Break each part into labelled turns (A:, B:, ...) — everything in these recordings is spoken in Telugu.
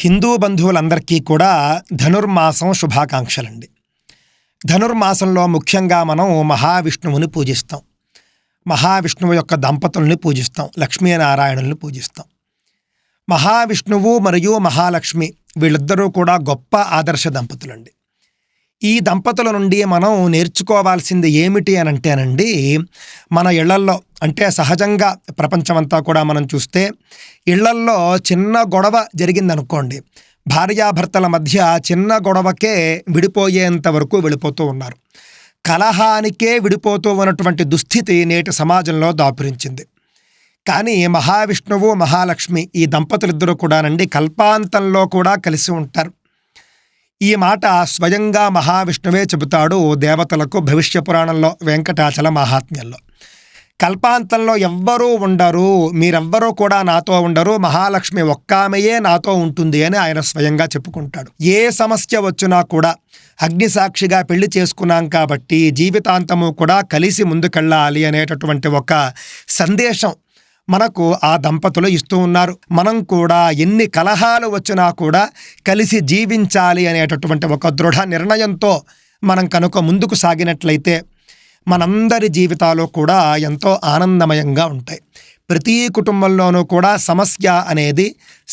A: హిందూ బంధువులందరికీ కూడా ధనుర్మాసం శుభాకాంక్షలండి. ధనుర్మాసంలో ముఖ్యంగా మనం మహావిష్ణువుని పూజిస్తాం. మహావిష్ణువు యొక్క దంపతుల్ని పూజిస్తాం. లక్ష్మీనారాయణుల్ని పూజిస్తాం. మహావిష్ణువు మరియు మహాలక్ష్మి వీళ్ళిద్దరూ కూడా గొప్ప ఆదర్శ దంపతులండి. ఈ దంపతుల నుండి మనం నేర్చుకోవాల్సింది ఏమిటి అని అంటేనండి, మన ఇళ్లల్లో అంటే సహజంగా ప్రపంచమంతా కూడా మనం చూస్తే ఇళ్లల్లో చిన్న గొడవ జరిగిందనుకోండి, భార్యాభర్తల మధ్య చిన్న గొడవకే విడిపోయేంత వరకు వెళ్ళిపోతూ ఉన్నారు. కలహానికే విడిపోతూ ఉన్నటువంటి దుస్థితి నేటి సమాజంలో దాపురించింది. కానీ మహావిష్ణువు మహాలక్ష్మి ఈ దంపతులిద్దరూ కూడానండి కల్పాంతంలో కూడా కలిసి ఉంటారు. ఈ మాట స్వయంగా మహావిష్ణువే చెబుతాడు దేవతలకు భవిష్య పురాణంలో వెంకటాచల మహాత్మ్యంలో. కల్పాంతంలో ఎవ్వరూ ఉండరు, మీరెవ్వరూ కూడా నాతో ఉండరు, మహాలక్ష్మి ఒక్కామెయే నాతో ఉంటుంది అని ఆయన స్వయంగా చెప్పుకుంటాడు. ఏ సమస్య వచ్చినా కూడా అగ్నిసాక్షిగా పెళ్లి చేసుకున్నాం కాబట్టి జీవితాంతము కూడా కలిసి ముందుకెళ్ళాలి అనేటటువంటి ఒక సందేశం మనకు ఆ దంపతులు ఇస్తూ ఉన్నారు. మనం కూడా ఎన్ని కలహాలు వచ్చినా కూడా కలిసి జీవించాలి అనేటటువంటి ఒక దృఢ నిర్ణయంతో మనం కనుక ముందుకు సాగినట్లయితే మనందరి జీవితాలు కూడా ఎంతో ఆనందమయంగా ఉంటాయి. ప్రతి కుటుంబంలోనూ కూడా సమస్య అనేది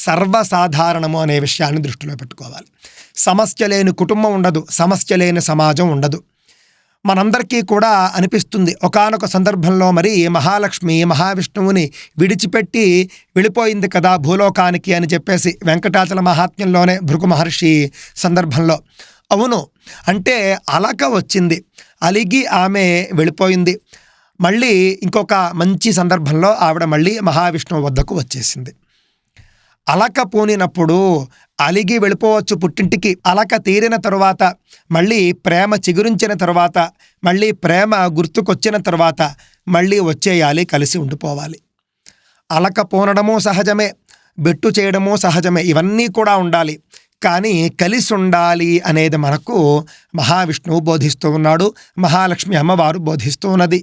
A: సర్వసాధారణము అనే విషయాన్ని దృష్టిలో పెట్టుకోవాలి. సమస్య లేని కుటుంబం ఉండదు, సమస్య లేని సమాజం ఉండదు. మనందరికీ కూడా అనిపిస్తుంది ఒకానొక సందర్భంలో మరి మహాలక్ష్మి మహావిష్ణువుని విడిచిపెట్టి వెళ్ళిపోయింది కదా భూలోకానికి అని చెప్పేసి వెంకటాచల మహాత్మ్యంలోనే భృగు మహర్షి సందర్భంలో. అవును, అంటే అలక వచ్చింది, అలిగి ఆమె వెళ్ళిపోయింది. మళ్ళీ ఇంకొక మంచి సందర్భంలో ఆవిడ మళ్ళీ మహావిష్ణువు వద్దకు వచ్చేసింది. అలక పూనినప్పుడు అలిగి వెళ్ళిపోవచ్చు పుట్టింటికి. అలక తీరిన తరువాత మళ్ళీ ప్రేమ చిగురించిన తరువాత మళ్ళీ ప్రేమ గుర్తుకొచ్చిన తరువాత మళ్ళీ వచ్చేయాలి, కలిసి ఉండిపోవాలి. అలక పూనడము సహజమే, బెట్టు చేయడము సహజమే, ఇవన్నీ కూడా ఉండాలి. కానీ కలిసి ఉండాలి అనేది మనకు మహావిష్ణువు బోధిస్తూ ఉన్నాడు, మహాలక్ష్మి అమ్మవారు బోధిస్తూ ఉన్నది.